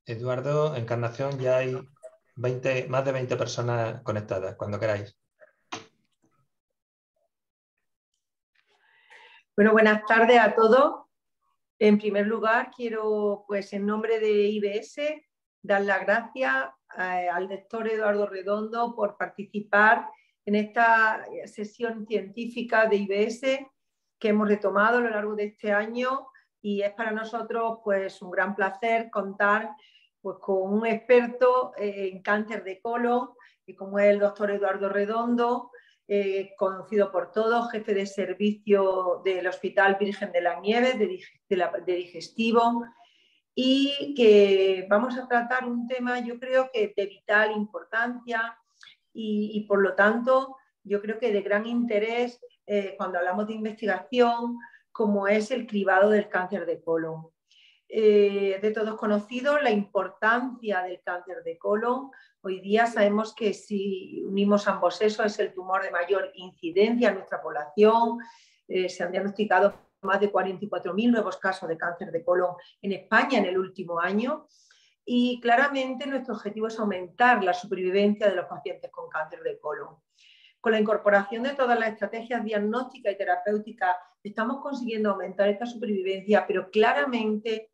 Eduardo, Encarnación, ya hay más de 20 personas conectadas, cuando queráis. Bueno, buenas tardes a todos. En primer lugar, quiero, pues, en nombre de IBS, dar las gracias al doctor Eduardo Redondo por participar en esta sesión científica de IBS que hemos retomado a lo largo de este año, y es para nosotros, pues, un gran placer contar, pues, con un experto en cáncer de colon, como es el doctor Eduardo Redondo, conocido por todos, jefe de servicio del Hospital Virgen de las Nieves de digestivo, y que vamos a tratar un tema, yo creo que de vital importancia y por lo tanto yo creo que de gran interés cuando hablamos de investigación, como es el cribado del cáncer de colon. De todos conocido la importancia del cáncer de colon. Hoy día sabemos que si unimos ambos sexos es el tumor de mayor incidencia en nuestra población. Se han diagnosticado más de 44.000 nuevos casos de cáncer de colon en España en el último año, y claramente nuestro objetivo es aumentar la supervivencia de los pacientes con cáncer de colon. Con la incorporación de todas las estrategias diagnósticas y terapéuticas estamos consiguiendo aumentar esta supervivencia, pero claramente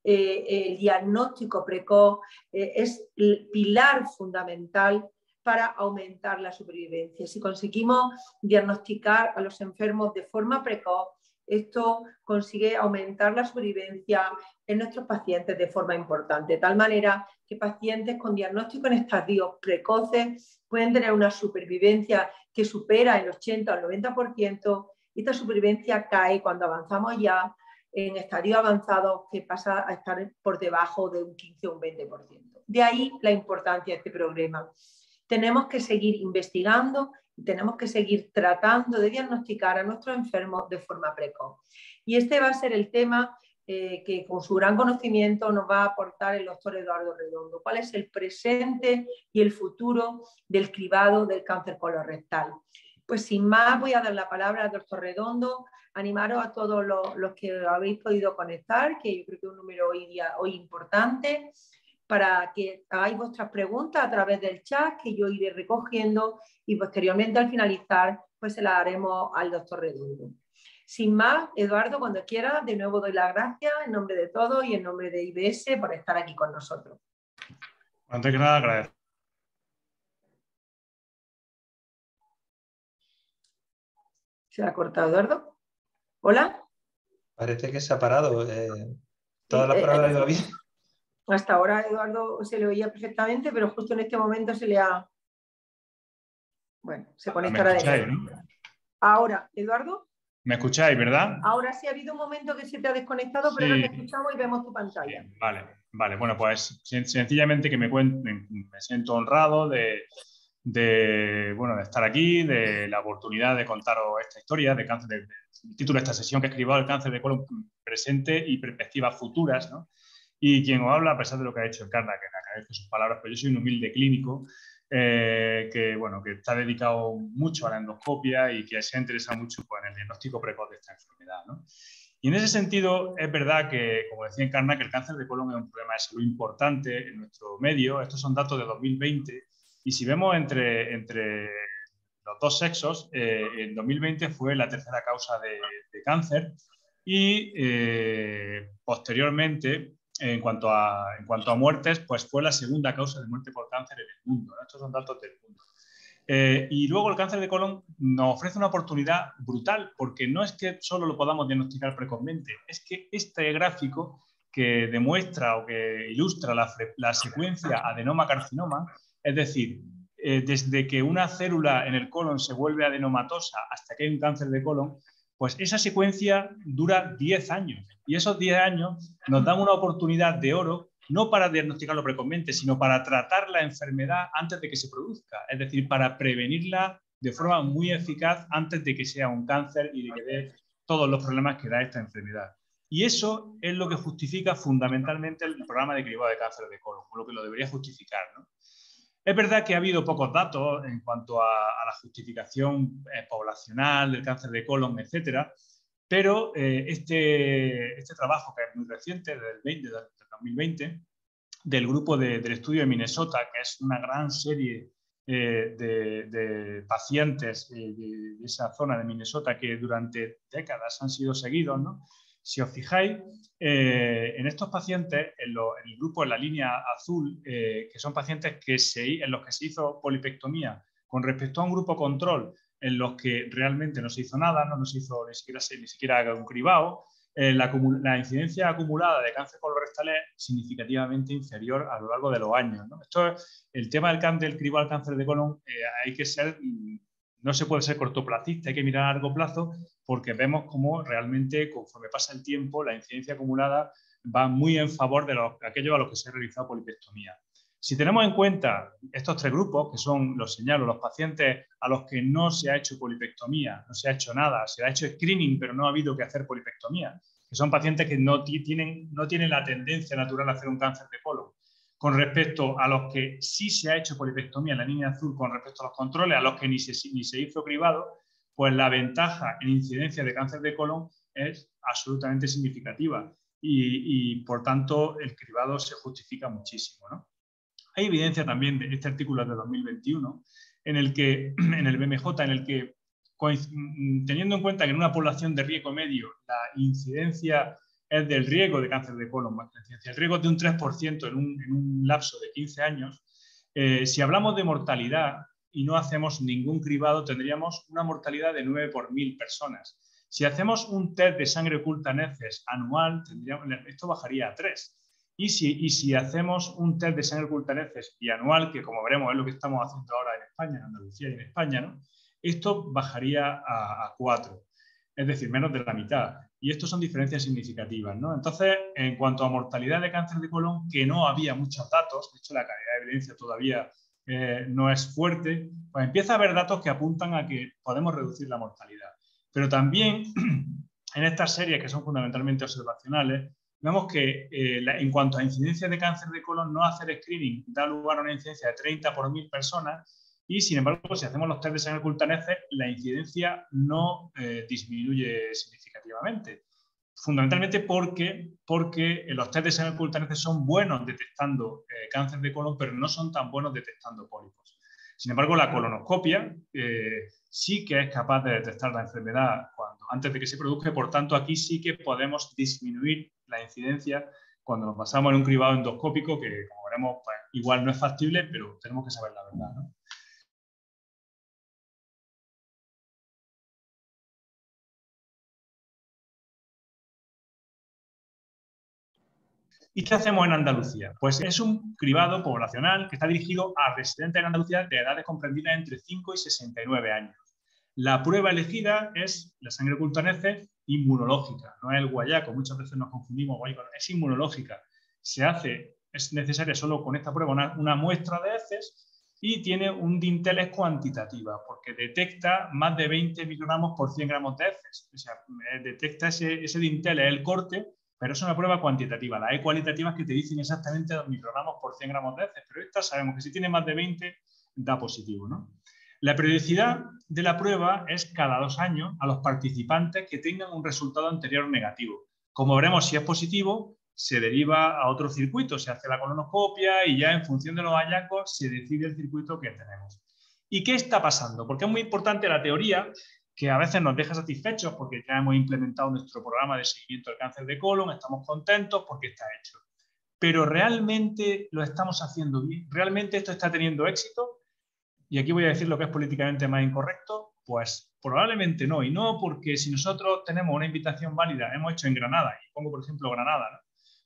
el diagnóstico precoz es el pilar fundamental para aumentar la supervivencia. Si conseguimos diagnosticar a los enfermos de forma precoz, esto consigue aumentar la supervivencia en nuestros pacientes de forma importante, de tal manera que pacientes con diagnóstico en estadios precoces pueden tener una supervivencia que supera el 80 o el 90%, y esta supervivencia cae cuando avanzamos ya en estadios avanzados, que pasa a estar por debajo de un 15 o un 20%. De ahí la importancia de este problema. Tenemos que seguir investigando y tenemos que seguir tratando de diagnosticar a nuestros enfermos de forma precoz. Y este va a ser el tema que con su gran conocimiento nos va a aportar el doctor Eduardo Redondo. ¿Cuál es el presente y el futuro del cribado del cáncer colorectal? Pues sin más voy a dar la palabra al doctor Redondo. Animaros a todos los que habéis podido conectar, que yo creo que es un número hoy importante, para que hagáis vuestras preguntas a través del chat, que yo iré recogiendo, y posteriormente al finalizar pues se las haremos al doctor Redondo. Sin más, Eduardo, cuando quieras, de nuevo doy las gracias en nombre de todos y en nombre de IBS por estar aquí con nosotros. Antes que nada, agradecer. ¿Se ha cortado, Eduardo? ¿Hola? Parece que se ha parado. Todas las palabras iban bien. Hasta ahora Eduardo se le oía perfectamente, pero justo en este momento se le ha... Bueno, se conectará de nuevo. ¿No? Ahora, Eduardo. ¿Me escucháis, verdad? Ahora sí, ha habido un momento que se te ha desconectado, pero ahora te escuchamos y vemos tu pantalla. Sí, vale. Bueno, pues sencillamente que me siento honrado de estar aquí, de la oportunidad de contaros esta historia de cáncer, el título de esta sesión que he escrito, el cáncer de colon presente y perspectivas futuras, ¿no? Y quien os habla, a pesar de lo que ha hecho Encarna, que le agradezco sus palabras, pero yo soy un humilde clínico que está dedicado mucho a la endoscopia y que se interesa mucho pues, en el diagnóstico precoz de esta enfermedad, ¿no? Y en ese sentido, es verdad que, como decía Encarna, que el cáncer de colon es un problema de salud importante en nuestro medio. Estos son datos de 2020. Y si vemos entre los dos sexos, en 2020 fue la tercera causa de cáncer. Y posteriormente, en cuanto a muertes, pues fue la segunda causa de muerte por cáncer en el mundo, ¿no? Estos son datos del mundo. Y luego el cáncer de colon nos ofrece una oportunidad brutal, porque no es que solo lo podamos diagnosticar precozmente, es que este gráfico que demuestra o que ilustra la secuencia adenoma-carcinoma, es decir, desde que una célula en el colon se vuelve adenomatosa hasta que hay un cáncer de colon, pues esa secuencia dura 10 años. Y esos 10 años nos dan una oportunidad de oro, no para diagnosticarlo precozmente, sino para tratar la enfermedad antes de que se produzca. Es decir, para prevenirla de forma muy eficaz antes de que sea un cáncer y de que dé todos los problemas que da esta enfermedad. Y eso es lo que justifica fundamentalmente el programa de cribado de cáncer de colon, por lo que lo debería justificar, ¿no? Es verdad que ha habido pocos datos en cuanto a la justificación poblacional del cáncer de colon, etcétera, pero este trabajo, que es muy reciente, del 2020, del grupo del estudio de Minnesota, que es una gran serie de pacientes de esa zona de Minnesota que durante décadas han sido seguidos, ¿no? Si os fijáis, en estos pacientes, en el grupo en la línea azul, que son pacientes en los que se hizo polipectomía con respecto a un grupo control en los que realmente no se hizo nada, no se hizo ni siquiera un cribado, la incidencia acumulada de cáncer colorectal es significativamente inferior a lo largo de los años, ¿no? El tema del cribado al cáncer de colon, no se puede ser cortoplacista, hay que mirar a largo plazo, porque vemos cómo realmente, conforme pasa el tiempo, la incidencia acumulada va muy en favor de aquellos a los que se ha realizado polipectomía. Si tenemos en cuenta estos tres grupos, que son, los señalo, los pacientes a los que no se ha hecho polipectomía, no se ha hecho nada, se ha hecho screening, pero no ha habido que hacer polipectomía, que son pacientes que no tienen la tendencia natural a hacer un cáncer de colon, con respecto a los que sí se ha hecho polipectomía en la línea azul con respecto a los controles, a los que ni se hizo cribado, pues la ventaja en incidencia de cáncer de colon es absolutamente significativa y por tanto, el cribado se justifica muchísimo, ¿no? Hay evidencia también de este artículo de 2021 en el BMJ, en el que, teniendo en cuenta que en una población de riesgo medio la incidencia es del riesgo de cáncer de colon más que la incidencia, el riesgo es de un 3% en un lapso de 15 años, si hablamos de mortalidad y no hacemos ningún cribado, tendríamos una mortalidad de 9 por 1000 personas. Si hacemos un test de sangre oculta en heces anual, esto bajaría a 3. Y si hacemos un test de sangre oculta en heces bianual, que como veremos es lo que estamos haciendo ahora en España, en Andalucía y en España, ¿no? Esto bajaría a 4, es decir, menos de la mitad. Y esto son diferencias significativas, ¿no? Entonces, en cuanto a mortalidad de cáncer de colon, que no había muchos datos, de hecho la calidad de evidencia todavía no es fuerte, pues empieza a haber datos que apuntan a que podemos reducir la mortalidad. Pero también en estas series, que son fundamentalmente observacionales, vemos que en cuanto a incidencia de cáncer de colon, no hacer screening da lugar a una incidencia de 30 por 1000 personas y, sin embargo, si hacemos los test de sangre oculta en heces, la incidencia no disminuye significativamente. Fundamentalmente porque los test de sangre oculta en heces son buenos detectando cáncer de colon, pero no son tan buenos detectando pólipos. Sin embargo, la colonoscopia sí que es capaz de detectar la enfermedad antes de que se produzca, por tanto, aquí sí que podemos disminuir la incidencia cuando nos basamos en un cribado endoscópico, que, como veremos, pues, igual no es factible, pero tenemos que saber la verdad, ¿no? ¿Y qué hacemos en Andalucía? Pues es un cribado poblacional que está dirigido a residentes en Andalucía de edades comprendidas entre 5 y 69 años. La prueba elegida es la sangre oculta en heces inmunológica, no es el guayaco, muchas veces nos confundimos, es inmunológica. Es necesaria solo con esta prueba una muestra de heces y tiene un dintel es cuantitativa, porque detecta más de 20 microgramos por 100 gramos de heces. O sea, detecta ese dintel, es el corte, pero es una prueba cuantitativa. Las cualitativas que te dicen exactamente 2 microgramos por 100 gramos de heces, pero esta sabemos que si tiene más de 20 da positivo, ¿no? La periodicidad de la prueba es cada 2 años a los participantes que tengan un resultado anterior negativo. Como veremos, si es positivo, se deriva a otro circuito, se hace la colonoscopia y ya en función de los hallazgos se decide el circuito que tenemos. ¿Y qué está pasando? Porque es muy importante la teoría, que a veces nos deja satisfechos porque ya hemos implementado nuestro programa de seguimiento del cáncer de colon, estamos contentos porque está hecho. Pero ¿realmente lo estamos haciendo bien? ¿Realmente esto está teniendo éxito? Y aquí voy a decir lo que es políticamente más incorrecto, pues probablemente no. Y no porque si nosotros tenemos una invitación válida, hemos hecho en Granada, y pongo por ejemplo Granada, ¿no?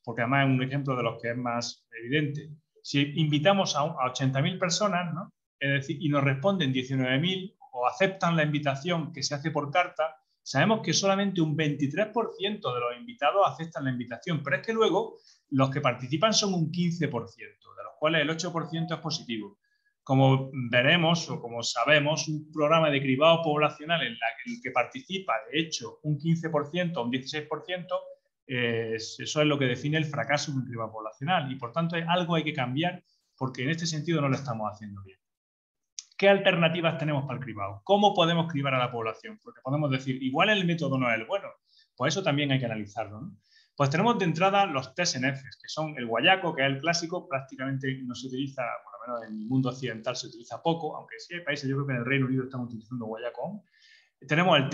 Porque además es un ejemplo de los que es más evidente. Si invitamos a 80.000 personas, ¿no? Es decir, y nos responden 19.000 o aceptan la invitación que se hace por carta, sabemos que solamente un 23% de los invitados aceptan la invitación, pero es que luego los que participan son un 15%, de los cuales el 8% es positivo. Como veremos o como sabemos, un programa de cribado poblacional en el que participa, de hecho, un 15% o un 16%, eso es lo que define el fracaso de un cribado poblacional. Y, por tanto, algo hay que cambiar porque en este sentido no lo estamos haciendo bien. ¿Qué alternativas tenemos para el cribado? ¿Cómo podemos cribar a la población? Porque podemos decir, igual el método no es el bueno. Pues eso también hay que analizarlo, ¿no? Pues tenemos de entrada los test en heces, que son el guayaco, que es el clásico, prácticamente no se utiliza, por lo menos en el mundo occidental se utiliza poco, aunque sí hay países, yo creo que en el Reino Unido están utilizando guayaco. Tenemos el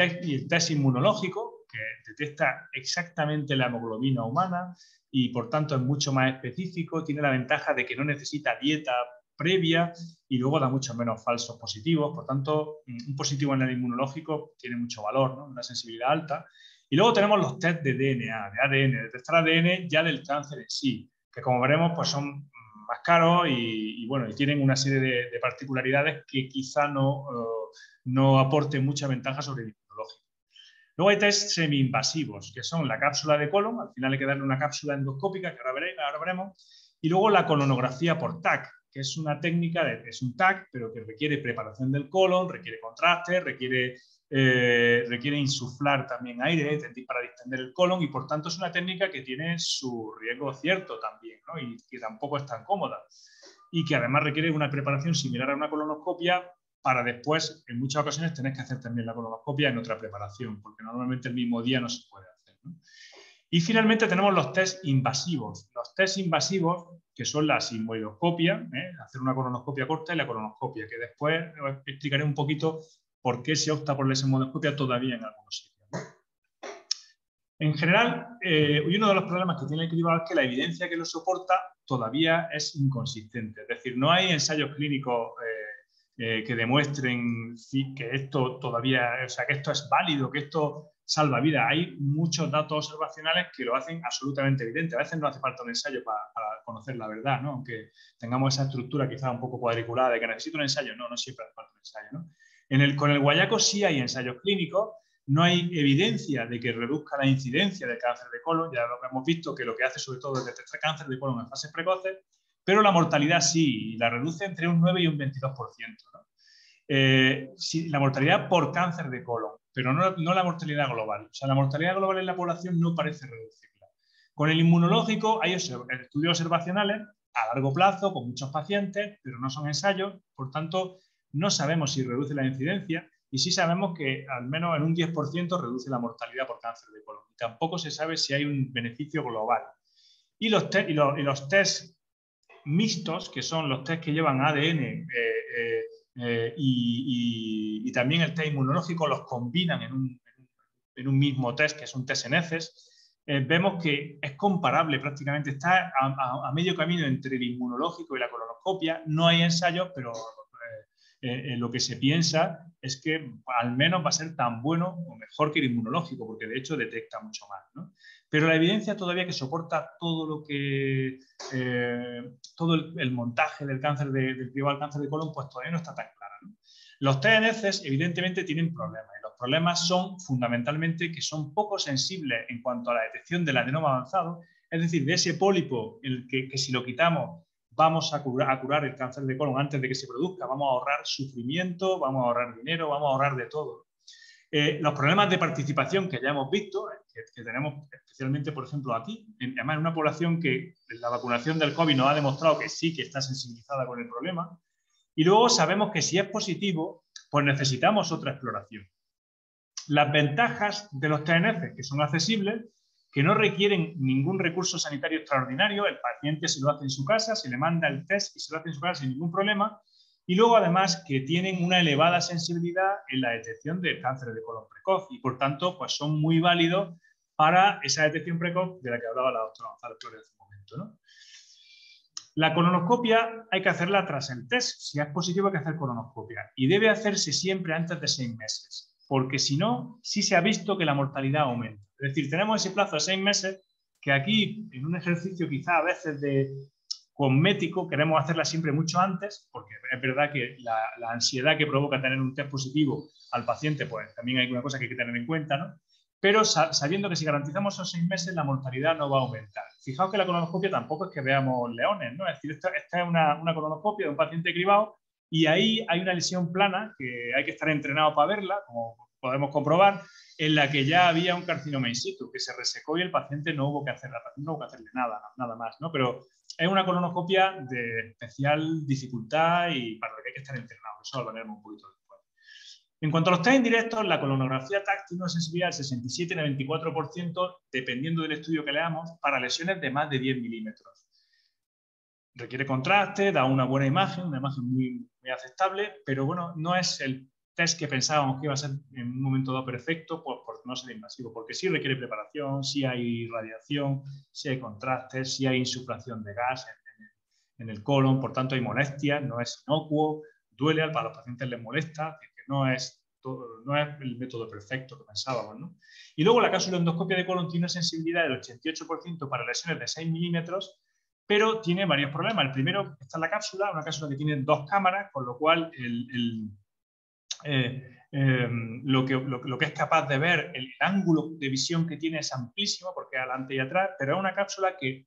test inmunológico, que detecta exactamente la hemoglobina humana y por tanto es mucho más específico, tiene la ventaja de que no necesita dieta previa y luego da muchos menos falsos positivos. Por tanto, un positivo en el inmunológico tiene mucho valor, ¿no? Una sensibilidad alta. Y luego tenemos los test de DNA, de ADN, de detectar ADN ya del cáncer en sí, que como veremos pues son más caros y bueno, y tienen una serie de particularidades que quizá no aporten mucha ventaja sobre el inmunológico. Luego hay test semi-invasivos, que son la cápsula de colon, al final hay que darle una cápsula endoscópica, que ahora veremos, y luego la colonografía por TAC, que es una técnica, es un TAC, pero que requiere preparación del colon, requiere contraste, requiere insuflar también aire para distender el colon y por tanto es una técnica que tiene su riesgo cierto también, ¿no? Y que tampoco es tan cómoda y que además requiere una preparación similar a una colonoscopia para después, en muchas ocasiones, tener que hacer también la colonoscopia en otra preparación, porque normalmente el mismo día no se puede hacer, ¿no? Y finalmente tenemos los test invasivos. Los test invasivos, que son la sigmoidoscopia, hacer una colonoscopia corta y la colonoscopia, que después explicaré un poquito por qué se opta por la sigmoidoscopia todavía en algunos sitios, ¿no? En general, uno de los problemas que tiene el cribado es que la evidencia que lo soporta todavía es inconsistente. Es decir, no hay ensayos clínicos que demuestren que esto todavía, o sea, que esto es válido, que esto salva vidas. Hay muchos datos observacionales que lo hacen absolutamente evidente. A veces no hace falta un ensayo para conocer la verdad, ¿no? Aunque tengamos esa estructura quizá un poco cuadriculada de que necesito un ensayo, no siempre hace falta un ensayo, ¿no? Con el guayaco sí hay ensayos clínicos. No hay evidencia de que reduzca la incidencia del cáncer de colon, ya lo hemos visto que lo que hace sobre todo es detectar cáncer de colon en fases precoces, pero la mortalidad sí, y la reduce entre un 9 y un 22%, ¿no? Sí, la mortalidad por cáncer de colon, pero no la mortalidad global. O sea, la mortalidad global en la población no parece reducirla. Con el inmunológico hay estudios observacionales a largo plazo con muchos pacientes, pero no son ensayos, por tanto, no sabemos si reduce la incidencia. Y sí sabemos que al menos en un 10% reduce la mortalidad por cáncer de colon. Y tampoco se sabe si hay un beneficio global. Y los test mixtos, que son los test que llevan ADN y también el test inmunológico, los combinan en un mismo test, que es un test en heces. Vemos que es comparable prácticamente, está a medio camino entre el inmunológico y la colonoscopia. No hay ensayos, pero lo que se piensa es que al menos va a ser tan bueno o mejor que el inmunológico, porque de hecho detecta mucho más, ¿no? Pero la evidencia todavía que soporta todo el montaje del cáncer del cribado al cáncer de colon, pues todavía no está tan clara, ¿no? Los test en heces evidentemente tienen problemas, y los problemas son fundamentalmente que son poco sensibles en cuanto a la detección del adenoma avanzado, es decir, de ese pólipo que si lo quitamos vamos a curar el cáncer de colon antes de que se produzca, vamos a ahorrar sufrimiento, vamos a ahorrar dinero, vamos a ahorrar de todo. Los problemas de participación que ya hemos visto, que tenemos especialmente, por ejemplo, aquí, además en una población que la vacunación del COVID nos ha demostrado que sí que está sensibilizada con el problema, y luego sabemos que si es positivo, pues necesitamos otra exploración. Las ventajas de los TNF, que son accesibles, que no requieren ningún recurso sanitario extraordinario, el paciente se lo hace en su casa, se le manda el test y se lo hace en su casa sin ningún problema, y luego además que tienen una elevada sensibilidad en la detección del cáncer de colon precoz y por tanto pues son muy válidos para esa detección precoz de la que hablaba la doctora González Flores hace un momento, ¿no? La colonoscopia hay que hacerla tras el test. Si es positivo hay que hacer colonoscopia y debe hacerse siempre antes de 6 meses. Porque si no, sí se ha visto que la mortalidad aumenta. Es decir, tenemos ese plazo de 6 meses que aquí, en un ejercicio quizá a veces cosmético, queremos hacerla siempre mucho antes, porque es verdad que la ansiedad que provoca tener un test positivo al paciente, pues también hay una cosa que hay que tener en cuenta, ¿no? Pero sabiendo que si garantizamos esos 6 meses, la mortalidad no va a aumentar. Fijaos que la colonoscopia tampoco es que veamos leones, ¿no? Es decir, esta es una colonoscopia de un paciente cribado y ahí hay una lesión plana que hay que estar entrenado para verla, como podemos comprobar, en la que ya había un carcinoma in situ, que se resecó y el paciente no hubo que hacerle nada más, ¿no? Pero es una colonoscopia de especial dificultad y para la que hay que estar entrenado. Eso lo veremos un poquito después. En cuanto a los test indirectos, la colonografía TAC tiene una sensibilidad del 67 al 24%, dependiendo del estudio que leamos, para lesiones de más de 10 milímetros. Requiere contraste, da una buena imagen, una imagen muy aceptable, pero bueno, no es el test que pensábamos que iba a ser en un momento dado perfecto por no ser invasivo, porque sí requiere preparación, sí hay radiación, sí hay contrastes, sí hay insuflación de gas en el colon, por tanto hay molestias, no es inocuo, duele, a los pacientes les molesta, que no es el método perfecto que pensábamos, ¿no? Y luego la cápsula-endoscopia de colon tiene una sensibilidad del 88% para lesiones de 6 milímetros, pero tiene varios problemas. El primero está en la cápsula, una cápsula que tiene 2 cámaras, con lo cual lo que es capaz de ver, el ángulo de visión que tiene es amplísimo, porque es adelante y atrás, pero es una cápsula que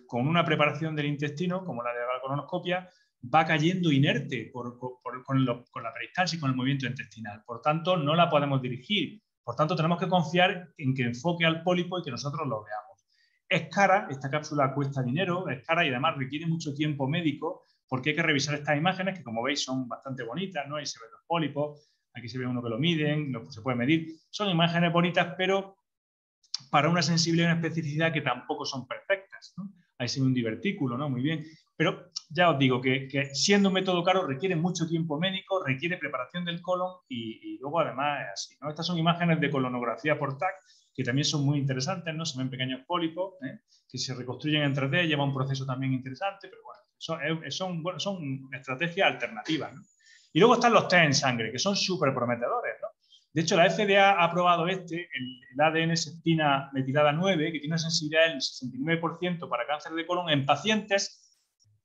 con una preparación del intestino, como la de la colonoscopia, va cayendo inerte con la peristalsis, con el movimiento intestinal. Por tanto, no la podemos dirigir. Por tanto, tenemos que confiar en que enfoque al pólipo y que nosotros lo veamos. Es cara, esta cápsula cuesta dinero, es cara y además requiere mucho tiempo médico, porque hay que revisar estas imágenes, que como veis son bastante bonitas, ¿no? Ahí se ven los pólipos, aquí se ve uno que lo miden, se puede medir. Son imágenes bonitas, pero para una sensibilidad y una especificidad que tampoco son perfectas, ¿no? Ahí se ve un divertículo, ¿no? Muy bien. Pero ya os digo que siendo un método caro requiere mucho tiempo médico, requiere preparación del colon y luego además es así, ¿no? Estas son imágenes de colonografía por TAC, que también son muy interesantes, ¿no? Se ven pequeños pólipos, que se reconstruyen en 3D, lleva un proceso también interesante, pero bueno, son estrategias alternativas, ¿no? Y luego están los test en sangre, que son súper prometedores, ¿no? De hecho, la FDA ha aprobado el ADN septina metilada 9, que tiene una sensibilidad del 69% para cáncer de colon en pacientes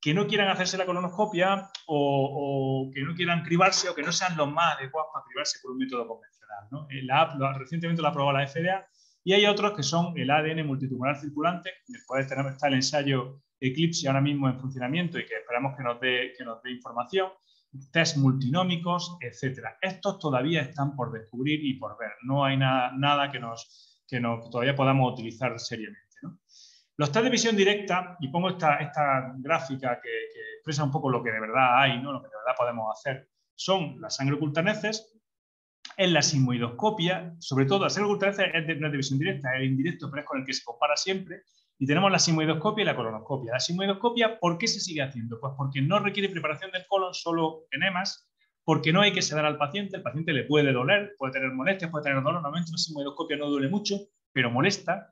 que no quieran hacerse la colonoscopia o que no quieran cribarse o que no sean los más adecuados para cribarse por un método convencional, ¿no? Recientemente lo ha aprobado la FDA y hay otros que son el ADN multitumoral circulante, después está el ensayo Eclipse ahora mismo en funcionamiento y que esperamos que nos dé información, test multinómicos, etcétera. Estos todavía están por descubrir y por ver. No hay nada que todavía podamos utilizar seriamente, ¿no? Los test de visión directa, y pongo esta gráfica que expresa un poco lo que de verdad hay, ¿no? Lo que de verdad podemos hacer, son la sangre oculta en heces, en la sigmoidoscopia, sobre todo la sangre oculta en heces no es de visión directa, es indirecto, pero es con el que se compara siempre. Y tenemos la sigmoidoscopia y la colonoscopia. La sigmoidoscopia, ¿por qué se sigue haciendo? Pues porque no requiere preparación del colon, solo enemas, porque no hay que sedar al paciente, el paciente le puede doler, puede tener molestias, puede tener dolor. Normalmente una sigmoidoscopia no duele mucho, pero molesta.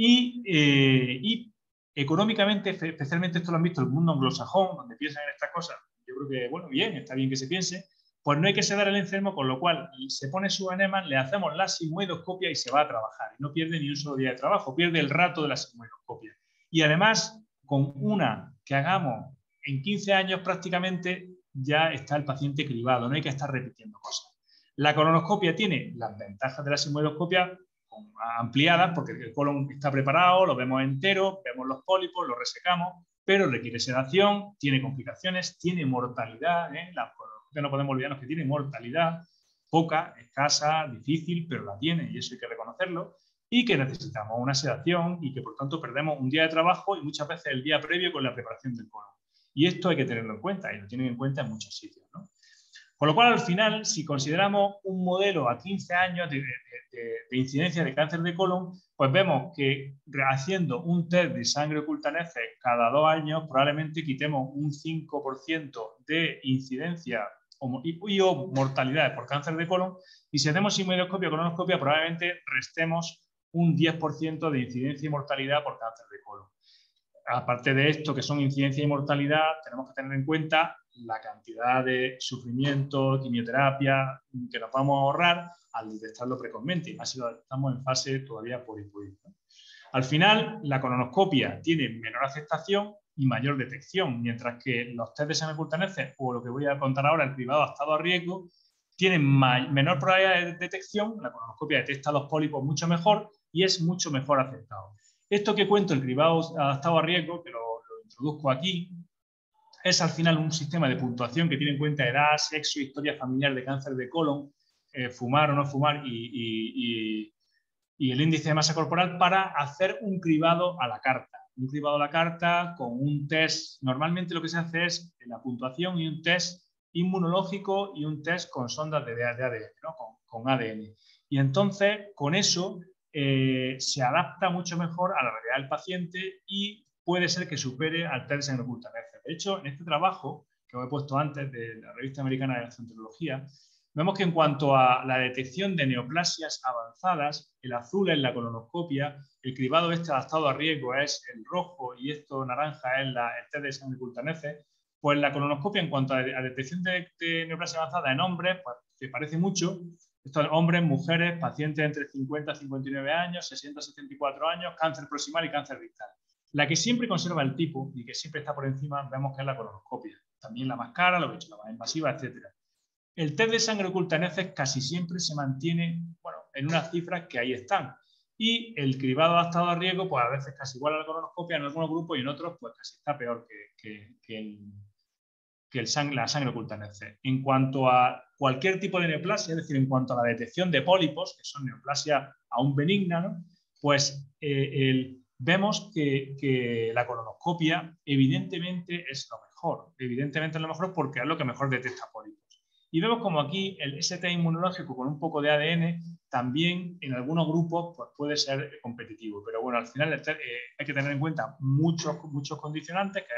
Y económicamente, especialmente esto lo han visto en el mundo anglosajón, donde piensan en estas cosas, yo creo que, bueno, bien, está bien que se piense, pues no hay que sedar el enfermo, con lo cual se pone su enema, le hacemos la sigmoidoscopia y se va a trabajar. Y no pierde ni un solo día de trabajo, pierde el rato de la sigmoidoscopia. Y además, con una que hagamos en 15 años prácticamente, ya está el paciente cribado, no hay que estar repitiendo cosas. La colonoscopia tiene las ventajas de la sigmoidoscopia ampliadas, porque el colon está preparado, lo vemos entero, vemos los pólipos, lo resecamos, pero requiere sedación, tiene complicaciones, tiene mortalidad, la colonoscopia no podemos olvidarnos que tiene mortalidad, poca, escasa, difícil, pero la tiene y eso hay que reconocerlo, y que necesitamos una sedación y que por tanto perdemos un día de trabajo y muchas veces el día previo con la preparación del colon. Y esto hay que tenerlo en cuenta y lo tienen en cuenta en muchos sitios, ¿no? Con lo cual, al final, si consideramos un modelo a 15 años de incidencia de cáncer de colon, pues vemos que haciendo un test de sangre oculta en heces cada 2 años, probablemente quitemos un 5% de incidencia o mortalidad por cáncer de colon, y si hacemos sigmoidoscopia o colonoscopia, probablemente restemos un 10% de incidencia y mortalidad por cáncer de colon. Aparte de esto, que son incidencia y mortalidad, tenemos que tener en cuenta la cantidad de sufrimiento, quimioterapia que nos vamos a ahorrar al detectarlo precozmente, y más si lo estamos en fase todavía polipoide, ¿no? Al final, la colonoscopia tiene menor aceptación y mayor detección, mientras que los test de sangre oculta en heces, o lo que voy a contar ahora, el cribado adaptado a riesgo, tienen menor probabilidad de detección. La colonoscopia detecta los pólipos mucho mejor y es mucho mejor aceptado. Esto que cuento, el cribado adaptado a riesgo, que lo introduzco aquí, es al final un sistema de puntuación que tiene en cuenta edad, sexo, historia familiar de cáncer de colon, fumar o no fumar y el índice de masa corporal para hacer un cribado a la carta. Un cribado a la carta con un test. Normalmente lo que se hace es la puntuación y un test inmunológico y un test con sondas de ADN, ¿no? con ADN. Y entonces, con eso, se adapta mucho mejor a la realidad del paciente y puede ser que supere al test de sangre oculta NECE. De hecho, en este trabajo, que os he puesto antes de la Revista Americana de Gastroenterología, vemos que en cuanto a la detección de neoplasias avanzadas, el azul es la colonoscopia, el cribado adaptado a riesgo es el rojo y esto naranja es el test de sangre oculta NECE, pues la colonoscopia en cuanto a detección de neoplasia avanzada en hombres, pues se parece mucho. Estos hombres, mujeres, pacientes entre 50 y 59 años, 60 a 74 años, cáncer proximal y cáncer rectal. La que siempre conserva el tipo y que siempre está por encima, vemos que es la colonoscopia. También la más cara, lo que he dicho, la más invasiva, etc. El test de sangre oculta NECE casi siempre se mantiene, bueno, en unas cifras que ahí están. Y el cribado adaptado a riesgo, pues a veces casi igual a la colonoscopia en algunos grupos y en otros, pues casi está peor la sangre oculta NECE. En cuanto a cualquier tipo de neoplasia, es decir, en cuanto a la detección de pólipos, que son neoplasia aún benigna, ¿no? Pues vemos que la colonoscopia evidentemente es lo mejor. Evidentemente es lo mejor porque es lo que mejor detecta pólipos. Y vemos como aquí el ST inmunológico con un poco de ADN también en algunos grupos pues puede ser competitivo. Pero bueno, al final hay que tener en cuenta muchos condicionantes que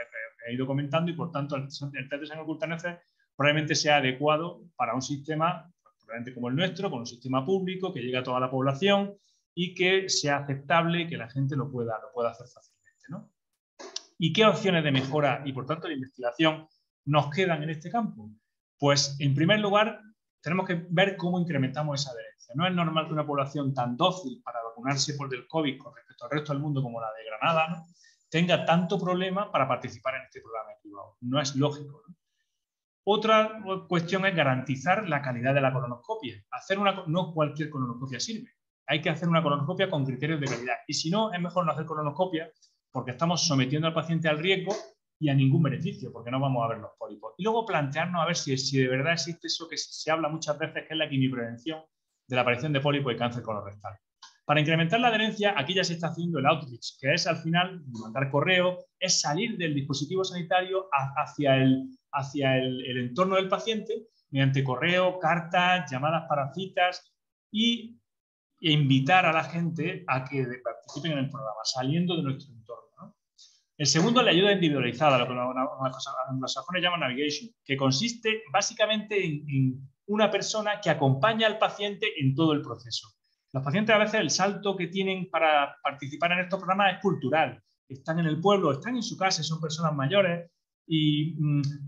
he ido comentando y por tanto el test de sangre oculta NECE probablemente sea adecuado para un sistema probablemente como el nuestro, con un sistema público que llegue a toda la población y que sea aceptable, que la gente lo pueda hacer fácilmente, ¿no? ¿Y qué opciones de mejora y por tanto de investigación nos quedan en este campo? Pues en primer lugar tenemos que ver cómo incrementamos esa adherencia. No es normal que una población tan dócil para vacunarse por el COVID con respecto al resto del mundo como la de Granada, ¿no?, tenga tanto problema para participar en este programa privado. No es lógico, ¿no? Otra cuestión es garantizar la calidad de la colonoscopia. No cualquier colonoscopia sirve. Hay que hacer una colonoscopia con criterios de calidad. Y si no, es mejor no hacer colonoscopia porque estamos sometiendo al paciente al riesgo y a ningún beneficio, porque no vamos a ver los pólipos. Y luego plantearnos a ver si de verdad existe eso que se habla muchas veces, que es la quimioprevención de la aparición de pólipos y cáncer colorectal. Para incrementar la adherencia, aquí ya se está haciendo el outreach, que es al final mandar correo, es salir del dispositivo sanitario hacia el entorno del paciente mediante correo, cartas, llamadas para citas e invitar a la gente a que participen en el programa, saliendo de nuestro entorno, ¿no? El segundo es la ayuda individualizada, lo que los anglosajones llaman navigation, que consiste básicamente en una persona que acompaña al paciente en todo el proceso. Los pacientes a veces el salto que tienen para participar en estos programas es cultural. Están en el pueblo, están en su casa, son personas mayores y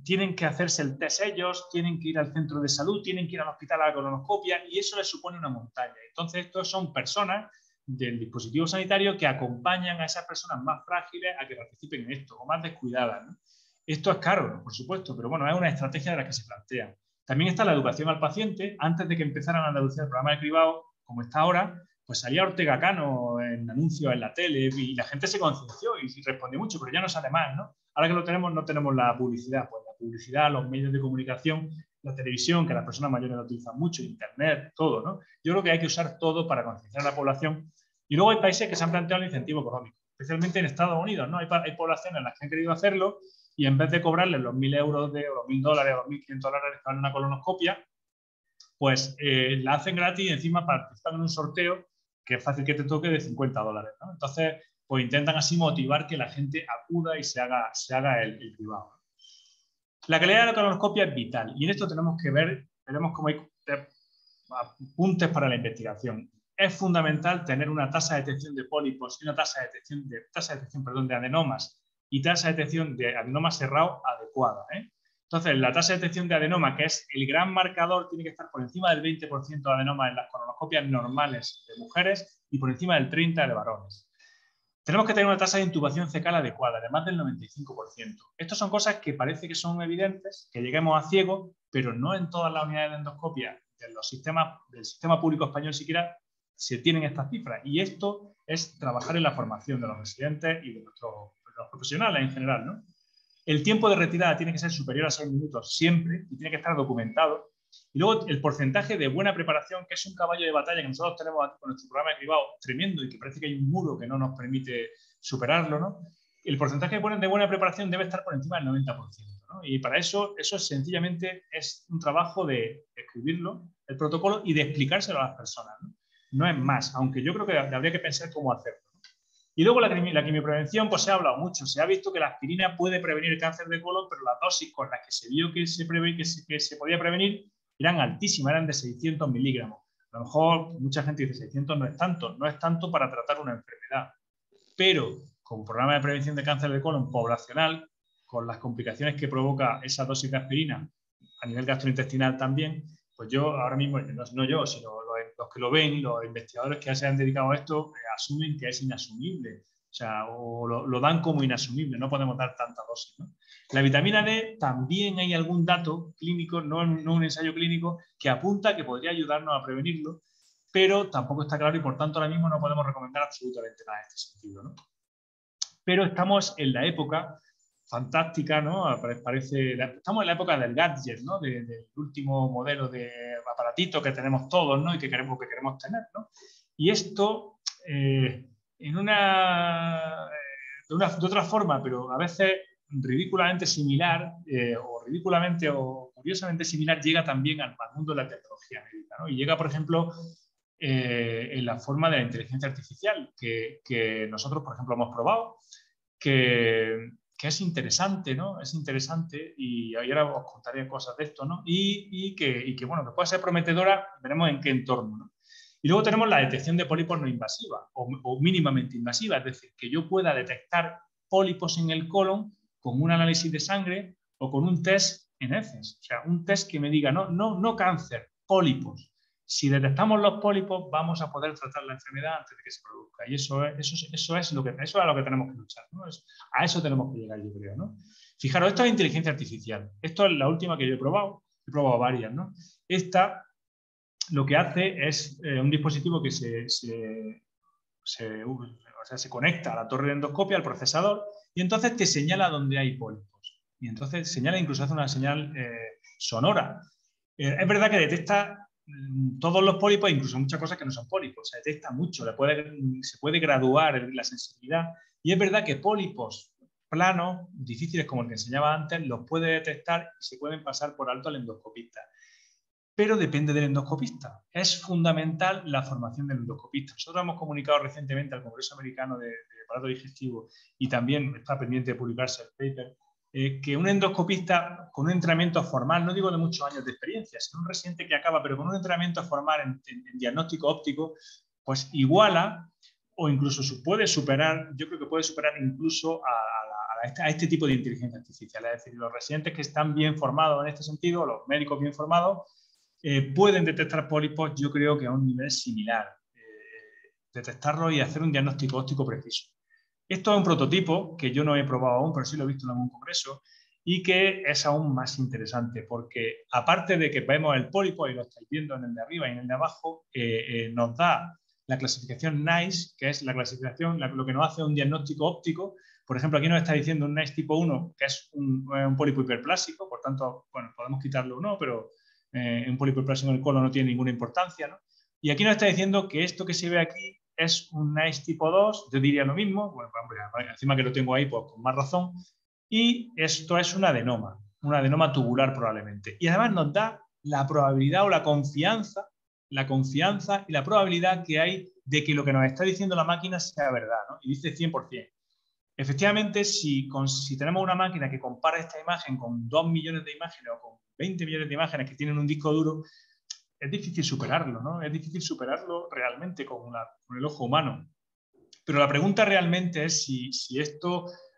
tienen que hacerse el test ellos, tienen que ir al centro de salud, tienen que ir al hospital a la colonoscopia y eso les supone una montaña. Entonces, estos son personas del dispositivo sanitario que acompañan a esas personas más frágiles a que participen en esto o más descuidadas, ¿no? Esto es caro, ¿no?, por supuesto, pero bueno, es una estrategia de la que se plantea. También está la educación al paciente. Antes de que empezaran a Andalucía el programa de cribado, como está ahora, pues salía Ortega Cano en anuncios en la tele y la gente se conciencia y respondió mucho, pero ya no sale más, ¿no? Ahora que lo tenemos, no tenemos la publicidad. Pues la publicidad, los medios de comunicación, la televisión, que las personas mayores la utilizan mucho, internet, todo, ¿no? Yo creo que hay que usar todo para concienciar a la población. Y luego hay países que se han planteado el incentivo económico, especialmente en Estados Unidos, ¿no? Hay poblaciones en las que han querido hacerlo y en vez de cobrarles los 1.000 euros o los $1.000 o los $1.500 que vale una colonoscopia, pues la hacen gratis y encima participan en un sorteo que es fácil que te toque de $50, ¿no? Entonces, pues intentan así motivar que la gente acuda y se haga el cribado. La calidad de la colonoscopia es vital y en esto tenemos cómo hay apuntes para la investigación. Es fundamental tener una tasa de detección de pólipos y una tasa de detección de adenomas y tasa de detección de adenoma cerrado adecuada, ¿eh? Entonces, la tasa de detección de adenoma, que es el gran marcador, tiene que estar por encima del 20% de adenoma en las colonoscopias normales de mujeres y por encima del 30% de varones. Tenemos que tener una tasa de intubación fecal adecuada, de más del 95%. Estas son cosas que parece que son evidentes, que lleguemos a ciego, pero no en todas las unidades de endoscopia del sistema público español siquiera se tienen estas cifras. Y esto es trabajar en la formación de los residentes y de los profesionales en general, ¿no? El tiempo de retirada tiene que ser superior a 6 minutos siempre y tiene que estar documentado. Y luego el porcentaje de buena preparación, que es un caballo de batalla que nosotros tenemos aquí con nuestro programa de cribado tremendo y que parece que hay un muro que no nos permite superarlo, ¿no? el porcentaje de buena preparación debe estar por encima del 90%, ¿no? Y para eso sencillamente es un trabajo de escribirlo, el protocolo, y de explicárselo a las personas, ¿no? No es más, aunque yo creo que habría que pensar cómo hacerlo, ¿no? Y luego la quimioprevención, pues se ha hablado mucho. Se ha visto que la aspirina puede prevenir el cáncer de colon, pero las dosis con las que se vio que se podía prevenir eran altísimas, eran de 600 miligramos. A lo mejor mucha gente dice 600 no es tanto para tratar una enfermedad. Pero como programa de prevención de cáncer de colon poblacional, con las complicaciones que provoca esa dosis de aspirina a nivel gastrointestinal también, pues yo ahora mismo, no yo, sino los que lo ven, los investigadores que se han dedicado a esto, asumen que es inasumible. O sea, o lo dan como inasumible, no podemos dar tanta dosis, ¿no? La vitamina D también hay algún dato clínico, no un ensayo clínico, que apunta que podría ayudarnos a prevenirlo, pero tampoco está claro y por tanto ahora mismo no podemos recomendar absolutamente nada en este sentido, ¿no? Pero estamos en la época fantástica, ¿no? Estamos en la época del gadget, ¿no? Del último modelo de aparatito que tenemos todos, ¿no? Y que queremos tener, ¿no? Y esto, de otra forma, pero a veces ridículamente similar, o ridículamente o curiosamente similar, llega también al mundo de la tecnología médica, ¿no? Y llega, por ejemplo, en la forma de la inteligencia artificial, que nosotros, por ejemplo, hemos probado, que es interesante, ¿no? Es interesante y ahora os contaré cosas de esto, ¿no? Y que bueno, que puede ser prometedora, veremos en qué entorno, ¿no? Y luego tenemos la detección de pólipos no invasiva o mínimamente invasiva, es decir, que yo pueda detectar pólipos en el colon con un análisis de sangre o con un test en heces. O sea, un test que me diga, no cáncer, pólipos. Si detectamos los pólipos, vamos a poder tratar la enfermedad antes de que se produzca. Y eso es a lo que tenemos que luchar, ¿no? A eso tenemos que llegar, yo creo, ¿no? Fijaros, esto es inteligencia artificial. Esto es la última que yo he probado. He probado varias, ¿no? Esta lo que hace es un dispositivo que se conecta a la torre de endoscopia, al procesador, y entonces te señala dónde hay pólipos. Y entonces señala, incluso hace una señal sonora. Es verdad que detecta todos los pólipos, incluso muchas cosas que no son pólipos. Se detecta mucho, se puede graduar la sensibilidad. Y es verdad que pólipos planos, difíciles como el que enseñaba antes, los puede detectar y se pueden pasar por alto al endoscopista. Pero depende del endoscopista. Es fundamental la formación del endoscopista. Nosotros hemos comunicado recientemente al Congreso Americano de Aparato Digestivo y también está pendiente de publicarse el paper, que un endoscopista con un entrenamiento formal, no digo de muchos años de experiencia, sino un residente que acaba, pero con un entrenamiento formal en diagnóstico óptico, pues iguala o incluso puede superar, yo creo que puede superar incluso a este tipo de inteligencia artificial. Es decir, los residentes que están bien formados en este sentido, los médicos bien formados, pueden detectar pólipos, yo creo que a un nivel similar. Detectarlos y hacer un diagnóstico óptico preciso. Esto es un prototipo que yo no he probado aún, pero sí lo he visto en algún congreso y que es aún más interesante porque aparte de que vemos el pólipo y lo estáis viendo en el de arriba y en el de abajo, nos da la clasificación NICE, que es la clasificación, lo que nos hace un diagnóstico óptico. Por ejemplo, aquí nos está diciendo un NICE tipo 1, que es un pólipo hiperplásico, por tanto, bueno, podemos quitarlo o no, pero un pólipo hiperplásico en el colon no tiene ninguna importancia, ¿no? Y aquí nos está diciendo que esto que se ve aquí es un NICE tipo 2, yo diría lo mismo, bueno, encima que lo tengo ahí, pues con más razón, y esto es un adenoma tubular probablemente. Y además nos da la probabilidad o la confianza y la probabilidad que hay de que lo que nos está diciendo la máquina sea verdad, ¿no? Y dice 100%. Efectivamente, si tenemos una máquina que compara esta imagen con 2 millones de imágenes o con 20 millones de imágenes que tienen un disco duro, es difícil superarlo, ¿no? Es difícil superarlo realmente con el ojo humano. Pero la pregunta realmente es si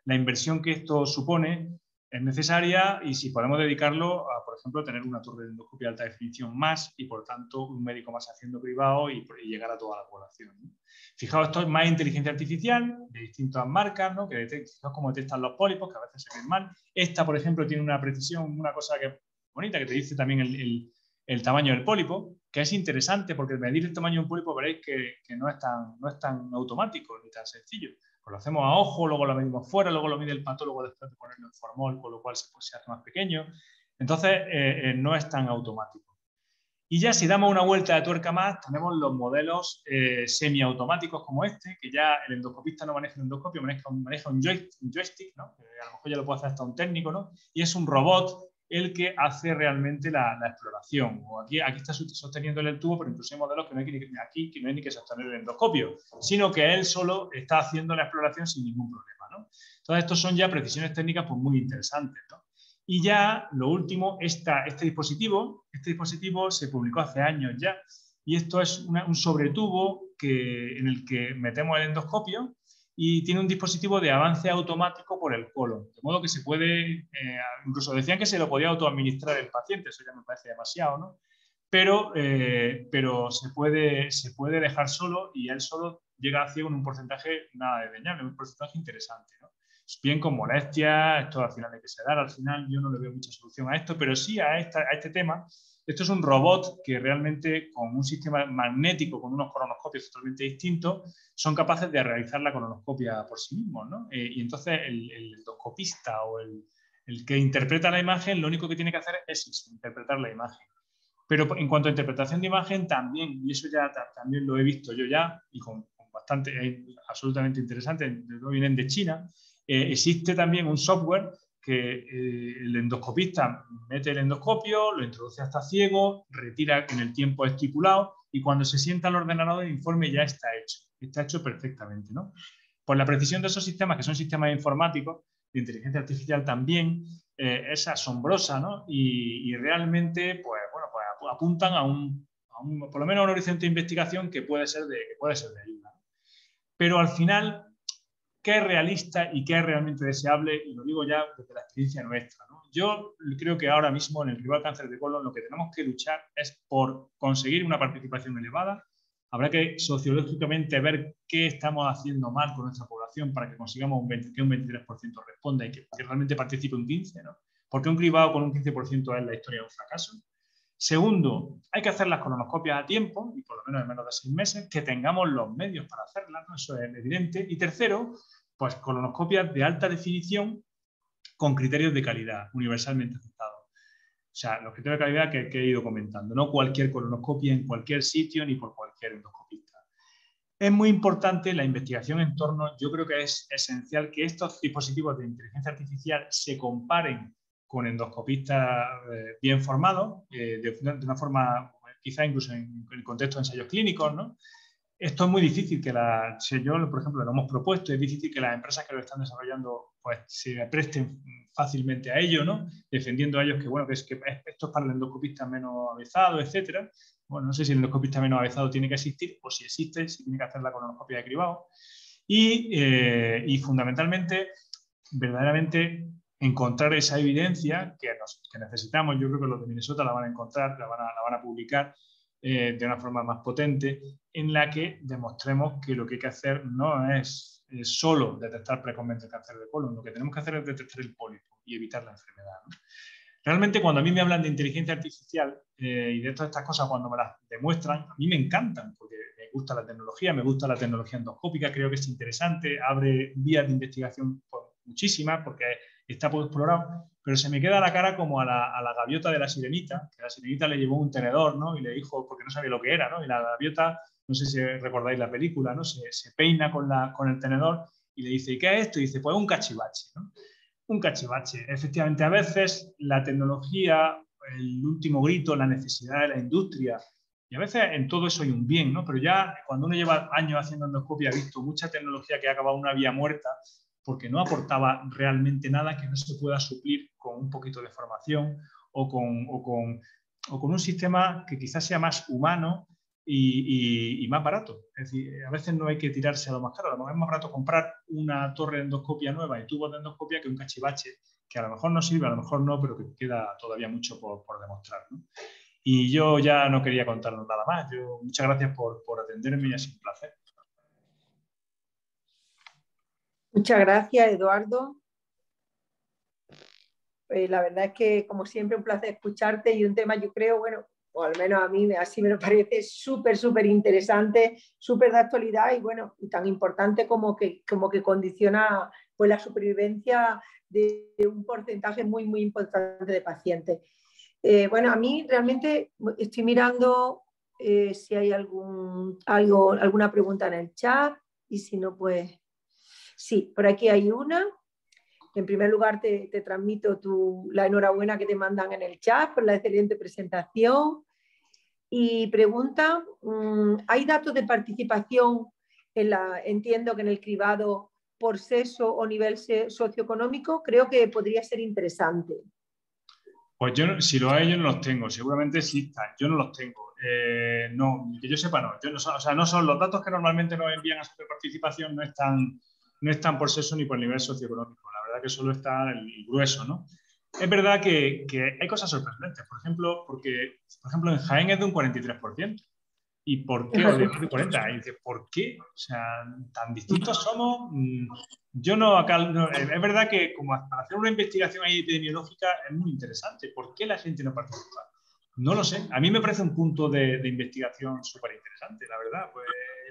la inversión que esto supone es necesaria y si podemos dedicarlo a, por ejemplo, tener una torre de endoscopia de alta definición más y, por tanto, un médico más haciendo privado y llegar a toda la población, ¿no? Fijaos, esto es más inteligencia artificial de distintas marcas, ¿no? Fijaos cómo detectan los pólipos, que a veces se ven mal. Esta, por ejemplo, tiene una precisión, una cosa que bonita, que te dice también el tamaño del pólipo, que es interesante porque medir el tamaño de un pólipo veréis que no es tan automático ni tan sencillo. Pues lo hacemos a ojo, luego lo medimos fuera, luego lo mide el patólogo después de ponerlo en formol, con lo cual se hace más pequeño. Entonces, no es tan automático. Y ya si damos una vuelta de tuerca más, tenemos los modelos semiautomáticos como este, que ya el endoscopista no maneja un endoscopio, maneja un joystick, ¿no? A lo mejor ya lo puede hacer hasta un técnico, ¿no? Y es un robot el que hace realmente la exploración. O aquí está sosteniendo el tubo, pero incluso hay modelos que no hay que no hay ni que sostener el endoscopio, sino que él solo está haciendo la exploración sin ningún problema, ¿no? Entonces, estos son ya precisiones técnicas pues, muy interesantes, ¿no? Y ya, lo último, este dispositivo se publicó hace años ya, y esto es un sobretubo en el que metemos el endoscopio y tiene un dispositivo de avance automático por el colon, de modo que se puede, incluso decían que se lo podía autoadministrar el paciente, eso ya me parece demasiado, ¿no? Pero se puede dejar solo y él solo llega a ciego en un porcentaje nada desdeñable, un porcentaje interesante, ¿no? Bien con molestia, esto al final hay que sedar, al final yo no le veo mucha solución a esto, pero sí a este tema. Esto es un robot que realmente con un sistema magnético, con unos colonoscopios totalmente distintos, son capaces de realizar la colonoscopia por sí mismos, ¿no? Y entonces el endoscopista o el que interpreta la imagen, lo único que tiene que hacer es eso, interpretar la imagen. Pero en cuanto a interpretación de imagen también, y eso ya también lo he visto yo ya, y con bastante, absolutamente interesante, vienen de China, existe también un software que el endoscopista mete el endoscopio, lo introduce hasta ciego, retira en el tiempo estipulado y cuando se sienta al ordenador el informe ya está hecho perfectamente, ¿no? Por la precisión de esos sistemas, que son sistemas informáticos, de inteligencia artificial también, es asombrosa, ¿no? Y realmente, pues, bueno, pues apuntan por lo menos a un horizonte de investigación que puede ser de ayuda. Pero al final, qué es realista y qué es realmente deseable, y lo digo ya desde la experiencia nuestra, ¿no? Yo creo que ahora mismo en el rival cáncer de colon lo que tenemos que luchar es por conseguir una participación elevada. Habrá que sociológicamente ver qué estamos haciendo mal con nuestra población para que consigamos que un 23% responda y que realmente participe un 15%, ¿no? Porque un cribado con un 15% es la historia de un fracaso. Segundo, hay que hacer las colonoscopias a tiempo, y por lo menos en menos de 6 meses, que tengamos los medios para hacerlas, ¿no? Eso es evidente. Y tercero, pues colonoscopias de alta definición con criterios de calidad, universalmente aceptados. O sea, los criterios de calidad que he ido comentando, no cualquier colonoscopia en cualquier sitio ni por cualquier endoscopista. Es muy importante la investigación en torno, yo creo que es esencial que estos dispositivos de inteligencia artificial se comparen con endoscopistas bien formados, de una forma, quizá incluso en el contexto de ensayos clínicos, ¿no? Esto es muy difícil si yo, por ejemplo, lo hemos propuesto, es difícil que las empresas que lo están desarrollando pues, se presten fácilmente a ello, ¿no? Defendiendo a ellos que, bueno, que esto es para el endoscopista menos avezado, etcétera. Bueno, no sé si el endoscopista menos avezado tiene que existir o si existe, si tiene que hacer la colonoscopia de cribado. Y fundamentalmente, verdaderamente encontrar esa evidencia que necesitamos. Yo creo que los de Minnesota la van a encontrar, la van a publicar de una forma más potente, en la que demostremos que lo que hay que hacer no es solo detectar precozmente el cáncer de colon, lo que tenemos que hacer es detectar el pólipo y evitar la enfermedad, ¿no? Realmente cuando a mí me hablan de inteligencia artificial y de todas estas cosas, cuando me las demuestran, a mí me encantan, porque me gusta la tecnología endoscópica, creo que es interesante, abre vías de investigación pues, muchísimas, porque está poco explorado, pero se me queda la cara como a la gaviota de la sirenita, que la sirenita le llevó un tenedor, ¿no? Y le dijo, porque no sabía lo que era, ¿no? Y la gaviota, no sé si recordáis la película, ¿no? Se peina con el tenedor y le dice, ¿y qué es esto? Y dice, pues un cachivache, ¿no? Un cachivache. Efectivamente, a veces la tecnología, el último grito, la necesidad de la industria, y a veces en todo eso hay un bien, ¿no? Pero ya cuando uno lleva años haciendo endoscopia, ha visto mucha tecnología que ha acabado una vía muerta porque no aportaba realmente nada que no se pueda suplir con un poquito de formación o con un sistema que quizás sea más humano y más barato. Es decir, a veces no hay que tirarse a lo más caro. A lo mejor es más barato comprar una torre de endoscopia nueva y tubos de endoscopia que un cachivache que a lo mejor no sirve, a lo mejor no, pero que queda todavía mucho por demostrar, ¿no? Y yo ya no quería contaros nada más. Muchas gracias por atenderme y ha sido un placer. Muchas gracias, Eduardo. La verdad es que, como siempre, un placer escucharte y un tema, yo creo, bueno, o al menos a mí así me lo parece, súper interesante, súper de actualidad y, bueno, y tan importante como que condiciona pues, la supervivencia de un porcentaje muy importante de pacientes. Bueno, a mí realmente estoy mirando si hay alguna pregunta en el chat y si no, pues sí, por aquí hay una. En primer lugar, te transmito la enhorabuena que te mandan en el chat por la excelente presentación. Y pregunta, ¿hay datos de participación entiendo que en el cribado por sexo o nivel socioeconómico? Creo que podría ser interesante. Pues yo, si lo hay, yo no los tengo. Seguramente existan. Yo no los tengo. No, que yo sepa, no. Yo no, o sea, no son los datos que normalmente nos envían a su participación, no están por sexo ni por nivel socioeconómico. La verdad que solo está el grueso, ¿no? Es verdad que hay cosas sorprendentes. Por ejemplo, en Jaén es de un 43%. ¿Y por qué? O de más de 40. Y dices, ¿por qué? O sea, tan distintos somos. Yo no, es verdad que como para hacer una investigación ahí epidemiológica es muy interesante. ¿Por qué la gente no participa? No lo sé. A mí me parece un punto de investigación súper interesante, la verdad. Pues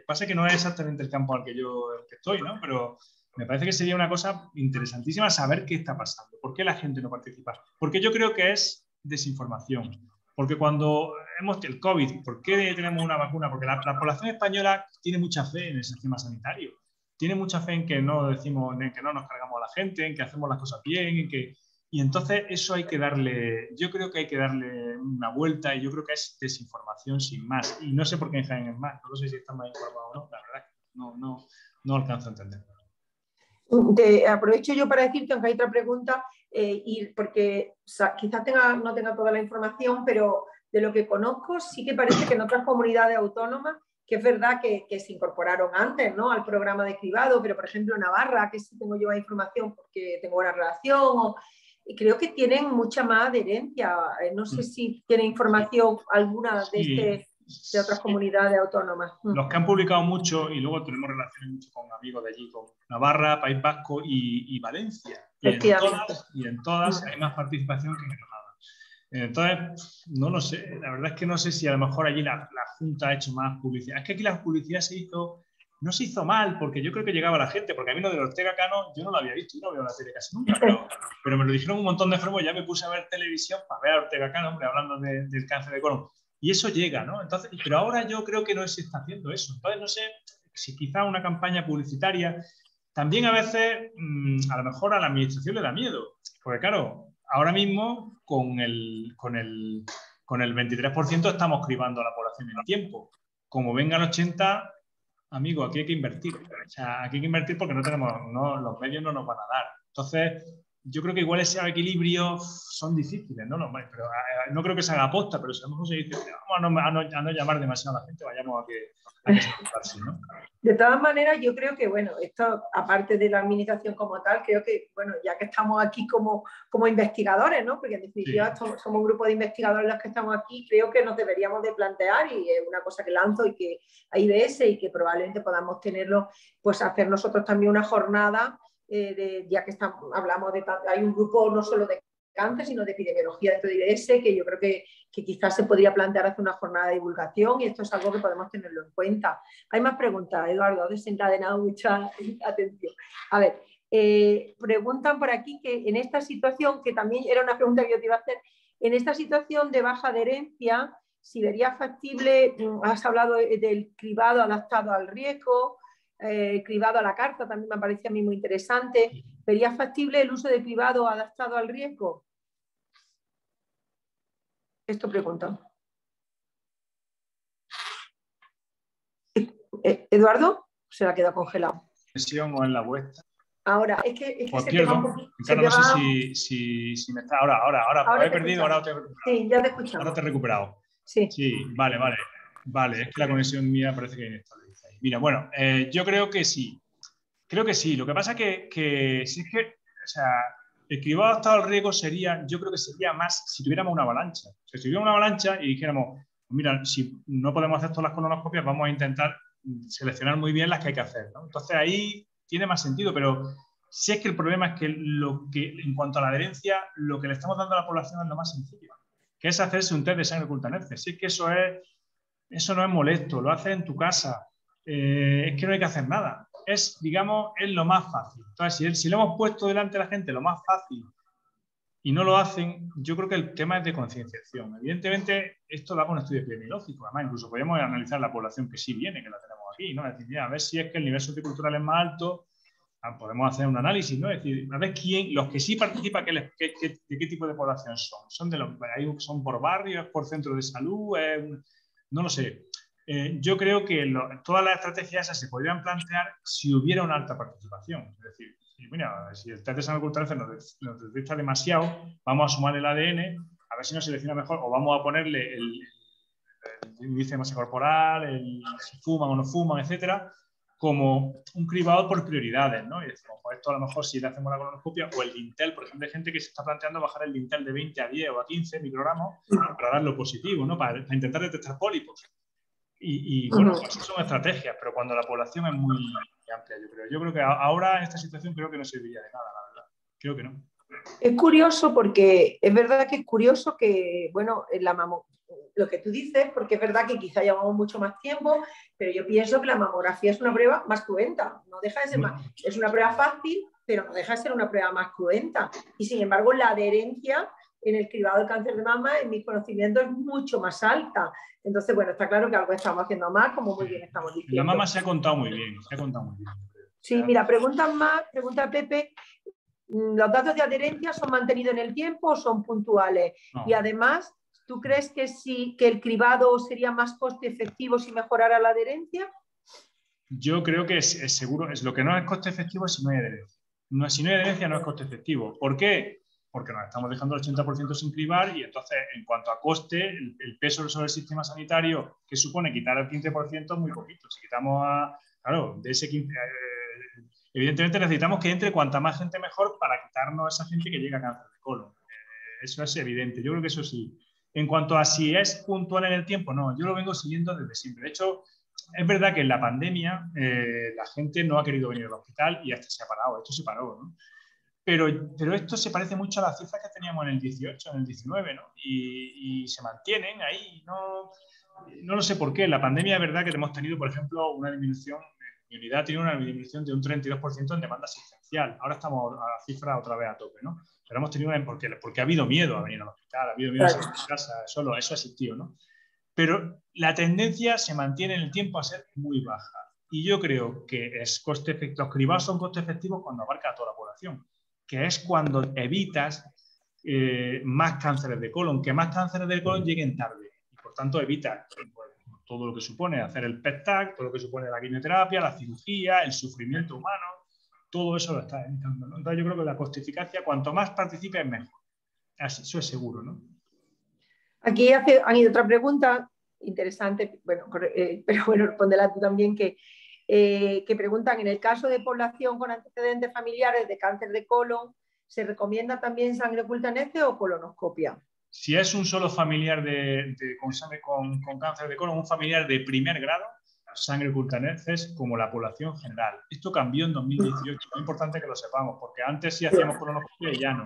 pasa que no es exactamente el campo al que yo estoy, ¿no? Pero me parece que sería una cosa interesantísima saber qué está pasando. ¿Por qué la gente no participa? Porque yo creo que es desinformación. Porque cuando el COVID, ¿por qué tenemos una vacuna? Porque la población española tiene mucha fe en el sistema sanitario. Tiene mucha fe en que no decimos, en que no nos cargamos a la gente, en que hacemos las cosas bien, y entonces eso yo creo que hay que darle una vuelta y yo creo que es desinformación sin más. Y no sé por qué en Jaén es más. No sé si están más informados o no. La verdad es que no alcanzo a entender. Aprovecho yo para decirte, aunque hay otra pregunta, porque quizás no tenga toda la información, pero de lo que conozco sí que parece que en otras comunidades autónomas, que es verdad que se incorporaron antes, ¿no?, al programa de cribado, pero por ejemplo en Navarra, que sí tengo yo más información porque tengo buena relación, creo que tienen mucha más adherencia. No sé si tiene información alguna de otras comunidades autónomas. Los que han publicado mucho, y luego tenemos relaciones mucho con amigos de allí, con Navarra, País Vasco y Valencia. Y en todas hay más participación que en Granada. Entonces, no lo sé. La verdad es que no sé si a lo mejor allí la Junta ha hecho más publicidad. Es que aquí la publicidad no se hizo mal, porque yo creo que llegaba la gente, porque a mí lo de Ortega Cano yo no lo había visto, yo no veo la tele casi nunca, pero me lo dijeron un montón de enfermos, ya me puse a ver televisión para ver a Ortega Cano, hombre, hablando del cáncer de colon. Y eso llega, ¿no? Entonces, pero ahora yo creo que no se está haciendo eso. Entonces, no sé si quizá una campaña publicitaria. También a veces, a lo mejor a la administración le da miedo. Porque claro, ahora mismo con el 23% estamos cribando a la población en tiempo. Como vengan 80, amigo, aquí hay que invertir. O sea, aquí hay que invertir porque los medios no nos van a dar. Entonces, yo creo que igual ese equilibrio son difíciles, ¿no? Pero no creo que se haga aposta, pero si a lo mejor se dice, vamos a no llamar demasiado a la gente, vayamos a que se comparse, ¿no? De todas maneras, yo creo que, bueno, esto, aparte de la administración como tal, creo que, bueno, ya que estamos aquí como investigadores, ¿no? Porque en definitiva somos un grupo de investigadores los que estamos aquí, creo que nos deberíamos de plantear, y es una cosa que lanzo y que hay IBS y que probablemente podamos tenerlo, pues hacer nosotros también una jornada, ya que hablamos hay un grupo no solo de cáncer, sino de epidemiología dentro de IBS, que yo creo que quizás se podría plantear hacer una jornada de divulgación, y esto es algo que podemos tenerlo en cuenta. Hay más preguntas, Eduardo, has desencadenado mucha atención. A ver, preguntan por aquí que en esta situación, que también era una pregunta que yo te iba a hacer, en esta situación de baja adherencia, si vería factible, has hablado del cribado adaptado al riesgo, cribado a la carta, también me parece a mí muy interesante. ¿Vería factible el uso de cribado adaptado al riesgo? Esto pregunto. ¿Eduardo? Se la queda congelado. ¿O en la vuestra? Ahora, es que os se pierdo. Claro, no sé si me está... Ahora he perdido, ahora te he recuperado. Sí, ya te escuchamos. Ahora te he recuperado. Sí, vale. Vale, es que la conexión mía parece que hay inestable. Mira, bueno, yo creo que sí. Creo que sí. Lo que pasa es que si es que, o sea, el cribado adaptado al riesgo yo creo que sería más si tuviéramos una avalancha. O sea, si tuviéramos una avalancha y dijéramos, mira, si no podemos hacer todas las colonoscopias, vamos a intentar seleccionar muy bien las que hay que hacer, ¿no? Entonces ahí tiene más sentido, pero si es que el problema es que en cuanto a la adherencia, lo que le estamos dando a la población es lo más sencillo, que es hacerse un test de sangre oculta NERCES. Si es que eso no es molesto, lo haces en tu casa, es que no hay que hacer nada. Es lo más fácil. Entonces, si lo hemos puesto delante de la gente, lo más fácil y no lo hacen, yo creo que el tema es de concienciación. Evidentemente, esto da con un estudio epidemiológico. Además, incluso podemos analizar la población que sí viene, que la tenemos aquí, ¿no? Es decir, a ver si es que el nivel sociocultural es más alto, podemos hacer un análisis, ¿no? Es decir, a ver quién, los que sí participan, de qué tipo de población son. ¿Son por barrios, por centros de salud? No lo sé. Yo creo que todas las estrategias esas se podrían plantear si hubiera una alta participación. Es decir, mira, si el test de sangre ocultante nos detecta demasiado, vamos a sumar el ADN, a ver si nos selecciona mejor, o vamos a ponerle el índice de masa corporal, si fuman o no fuman, etcétera, como un cribado por prioridades, ¿no? Y decimos, pues esto a lo mejor si le hacemos la colonoscopia o el Dintel, por ejemplo, hay gente que se está planteando bajar el Dintel de 20 a 10 o a 15 microgramos para darlo positivo, ¿no? Para intentar detectar pólipos. Y bueno, pues son estrategias, pero cuando la población es muy amplia, yo creo. Yo creo que ahora en esta situación creo que no serviría de nada, la verdad. Creo que no. Es curioso porque es verdad que es curioso que, bueno, lo que tú dices, porque es verdad que quizá llevamos mucho más tiempo, pero yo pienso que la mamografía es una prueba más cruenta, no deja de ser es una prueba fácil, pero no deja de ser una prueba más cruenta. Y sin embargo, la adherencia en el cribado del cáncer de mama, en mis conocimientos, es mucho más alta. Entonces, bueno, está claro que algo estamos haciendo mal, como muy bien estamos diciendo. La mama se ha contado muy bien, Sí, mira, pregunta Pepe, ¿los datos de adherencia son mantenidos en el tiempo o son puntuales? No. Y además, ¿tú crees que el cribado sería más coste efectivo si mejorara la adherencia? Yo creo que es seguro, lo que no es coste efectivo es si no hay adherencia. Si no hay adherencia no es coste efectivo. ¿Por qué? Porque nos estamos dejando el 80% sin cribar y entonces, en cuanto a coste, el peso sobre el sistema sanitario que supone quitar el 15% es muy poquito. Si quitamos claro, de ese 15%, evidentemente necesitamos que entre cuanta más gente mejor para quitarnos a esa gente que llega a cáncer de colon. Eso es evidente, yo creo que eso sí. En cuanto a si es puntual en el tiempo, no, yo lo vengo siguiendo desde siempre. De hecho, es verdad que en la pandemia la gente no ha querido venir al hospital y hasta se ha parado, esto se paró, ¿no? Pero esto se parece mucho a las cifras que teníamos en el 18, en el 19, ¿no? Y se mantienen ahí, no lo sé por qué. En la pandemia es verdad que hemos tenido, por ejemplo, una disminución, mi unidad tiene una disminución de un 32% en demanda asistencial. Ahora estamos a la cifra otra vez a tope, ¿no? Pero hemos tenido porque ha habido miedo a venir al hospital, ha habido miedo a salir de casa, solo eso ha existido, ¿no? Pero la tendencia se mantiene en el tiempo a ser muy baja. Y yo creo que los cribados son coste efectivos cuando abarca a toda la población, que es cuando evitas más cánceres de colon, que más cánceres de colon lleguen tarde. Y por tanto evitas todo lo que supone hacer el PET-TAC, todo lo que supone la quimioterapia, la cirugía, el sufrimiento humano, todo eso lo está evitando, ¿no? Entonces yo creo que la coste-eficacia, cuanto más participe, es mejor. Eso es seguro, ¿no? Aquí han ido otra pregunta interesante, bueno, pero bueno, respóndela tú también, que preguntan, en el caso de población con antecedentes familiares de cáncer de colon, ¿se recomienda también sangre oculta en heces o colonoscopia? Si es un solo familiar con cáncer de colon, un familiar de primer grado, sangre oculta en heces como la población general. Esto cambió en 2018, es importante que lo sepamos, porque antes sí hacíamos colonoscopia y ya no.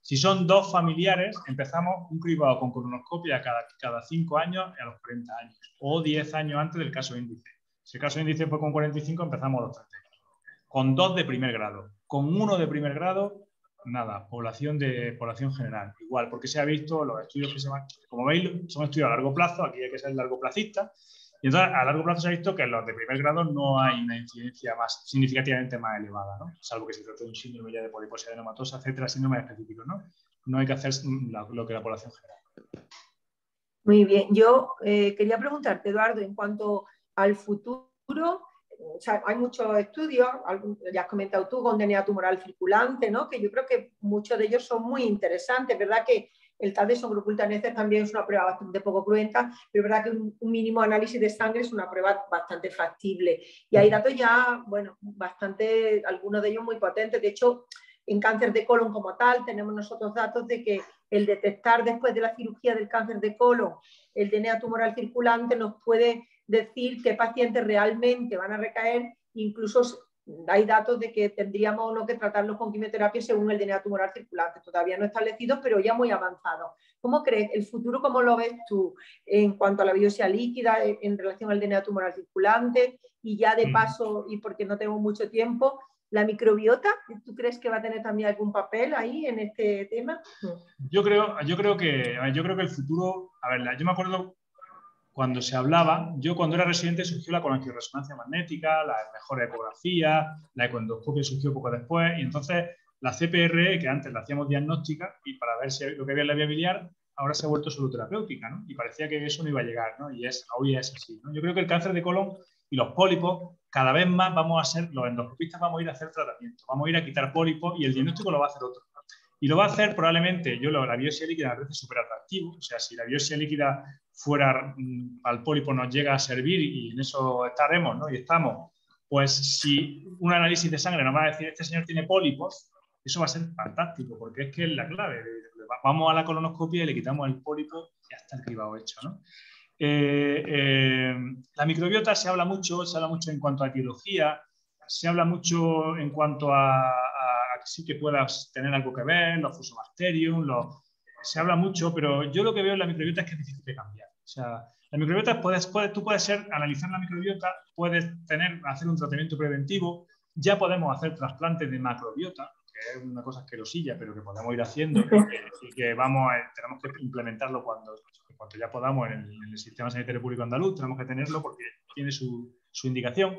Si son dos familiares, empezamos un cribado con colonoscopia cada 5 años a los 40 años, o 10 años antes del caso índice. Si el caso índice fue con 45, empezamos a los 30. Con 2 de primer grado. Con 1 de primer grado, nada, población general. Igual, porque se ha visto los estudios que como veis, son estudios a largo plazo, aquí hay que ser largoplacista, y entonces a largo plazo se ha visto que en los de primer grado no hay una incidencia significativamente más elevada, ¿no? Salvo que se trate de un síndrome ya de poliposis adenomatosa, etcétera, síndromes específicos, ¿no? No hay que hacer lo que la población general. Muy bien. Yo quería preguntarte, Eduardo, en cuanto al futuro, o sea, hay muchos estudios, ya has comentado tú, con DNA tumoral circulante, ¿no? Que yo creo que muchos de ellos son muy interesantes, ¿verdad? Que el test de sangre oculta en heces también es una prueba bastante poco cruenta, pero es verdad que un mínimo análisis de sangre es una prueba bastante factible. Y hay datos ya, bueno, bastante, algunos de ellos muy potentes. De hecho, en cáncer de colon como tal, tenemos nosotros datos de que el detectar después de la cirugía del cáncer de colon el DNA tumoral circulante nos puede decir qué pacientes realmente van a recaer, incluso hay datos de que tendríamos o no que tratarlos con quimioterapia según el DNA tumoral circulante, todavía no establecidos, pero ya muy avanzados. ¿Cómo crees? ¿El futuro cómo lo ves tú en cuanto a la biopsia líquida en relación al DNA tumoral circulante? Y ya de paso, y porque no tengo mucho tiempo, ¿La microbiota? ¿Tú crees que va a tener también algún papel ahí en este tema? Yo creo que el futuro, a ver, yo me acuerdo cuando se hablaba, yo cuando era residente surgió la colangioresonancia magnética, la mejor ecografía, la ecoendoscopia surgió poco después, y entonces la CPR, que antes la hacíamos diagnóstica y para ver si lo que había en la vía biliar, ahora se ha vuelto solo terapéutica, ¿no? Y parecía que eso no iba a llegar, ¿no? Y hoy es así, ¿no? Yo creo que el cáncer de colon y los pólipos, cada vez más los endoscopistas vamos a ir a hacer tratamiento, vamos a ir a quitar pólipos y el diagnóstico lo va a hacer otro. Y lo va a hacer probablemente, la biopsia líquida me parece súper atractivo, o sea, si la biopsia líquida fuera al pólipo nos llega a servir y en eso estaremos, ¿no? Y estamos, pues si un análisis de sangre nos va a decir este señor tiene pólipos, eso va a ser fantástico, porque es que es la clave. Vamos a la colonoscopia y le quitamos el pólipo y ya está el cribado hecho, ¿no? La microbiota se habla mucho en cuanto a etiología, se habla mucho en cuanto a que sí que puedas tener algo que ver, los Fusobacterium, se habla mucho, pero yo lo que veo en la microbiota es que es difícil de cambiar. O sea, la microbiota tú puedes analizar la microbiota, puedes hacer un tratamiento preventivo, ya podemos hacer trasplantes de macrobiota, que es una cosa asquerosilla, pero que podemos ir haciendo y que tenemos que implementarlo cuando ya podamos en el Sistema Sanitario Público Andaluz, tenemos que tenerlo porque tiene su indicación.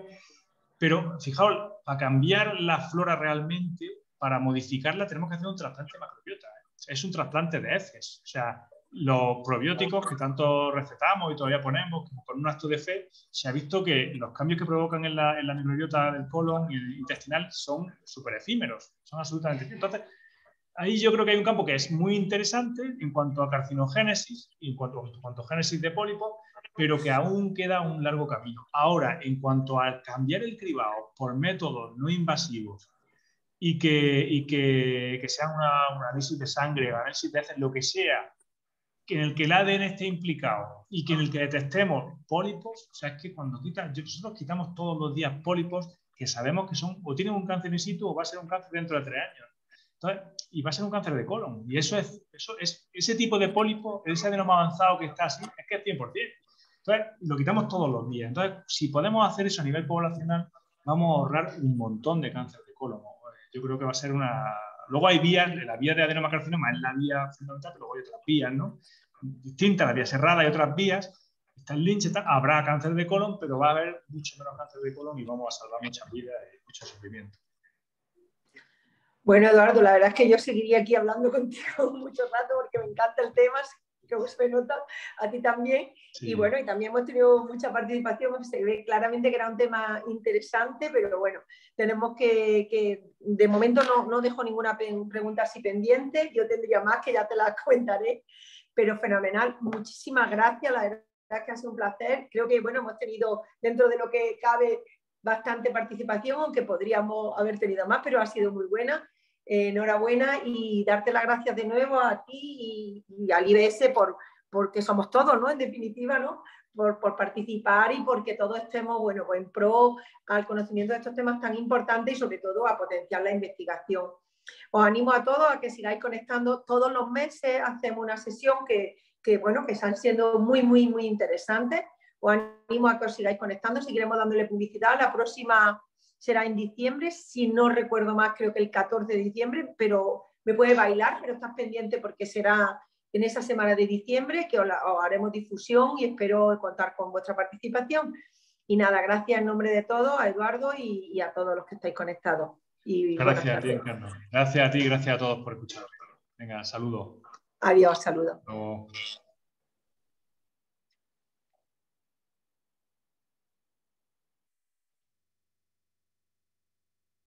Pero, fijaos, para cambiar la flora realmente, para modificarla, tenemos que hacer un trasplante de macrobiota. Es un trasplante de heces. O sea, los probióticos que tanto recetamos y todavía ponemos, como con un acto de fe, se ha visto que los cambios que provocan en la microbiota del colon y el intestinal son súper efímeros, son absolutamente efímeros. Entonces, ahí yo creo que hay un campo que es muy interesante en cuanto a carcinogénesis y en cuanto a génesis de pólipos, pero que aún queda un largo camino. Ahora, en cuanto a cambiar el cribado por métodos no invasivos y que sea un análisis de sangre, un análisis de heces, lo que sea, en el que el ADN esté implicado y que en el que detectemos pólipos, o sea, es que cuando nosotros quitamos todos los días pólipos que sabemos que son o tienen un cáncer in situ o va a ser un cáncer dentro de 3 años. Entonces, y va a ser un cáncer de colon. Y ese tipo de pólipo, ese adenoma avanzado que está así, es que es 100%. Entonces, lo quitamos todos los días. Entonces, si podemos hacer eso a nivel poblacional, vamos a ahorrar un montón de cáncer de colon. Yo creo que va a ser una... Luego hay vías, la vía de adenomacarcinoma es la vía fundamental, pero luego hay otras vías, ¿no? Distintas, la vía cerrada y otras vías. Está el Lynch, habrá cáncer de colon, pero va a haber mucho menos cáncer de colon y vamos a salvar muchas vidas y mucho sufrimiento. Bueno, Eduardo, la verdad es que yo seguiría aquí hablando contigo mucho rato porque me encanta el tema, que os me nota, a ti también. Sí. Y bueno, y también hemos tenido mucha participación, se ve claramente que era un tema interesante, pero bueno, tenemos que de momento no dejo ninguna pregunta así pendiente, yo tendría más que ya te las comentaré, pero fenomenal. Muchísimas gracias, la verdad es que ha sido un placer. Creo que bueno, hemos tenido dentro de lo que cabe bastante participación, aunque podríamos haber tenido más, pero ha sido muy buena. Enhorabuena y darte las gracias de nuevo a ti y al IBS porque somos todos, ¿no? En definitiva, ¿no? Por participar y porque todos estemos, bueno, pues en pro al conocimiento de estos temas tan importantes y sobre todo a potenciar la investigación. Os animo a todos a que sigáis conectando todos los meses, hacemos una sesión que están siendo muy interesantes. Os animo a que os sigáis conectando, seguiremos dándole publicidad. La próxima será en diciembre, si no recuerdo más, creo que el 14 de diciembre, pero me puede bailar, pero estás pendiente porque será en esa semana de diciembre que os haremos difusión y espero contar con vuestra participación. Y nada, gracias en nombre de todos, a Eduardo y a todos los que estáis conectados. Y gracias a ti, Encarna. Gracias a ti, gracias a todos por escuchar. Venga, saludos. Adiós, saludos. Hasta luego.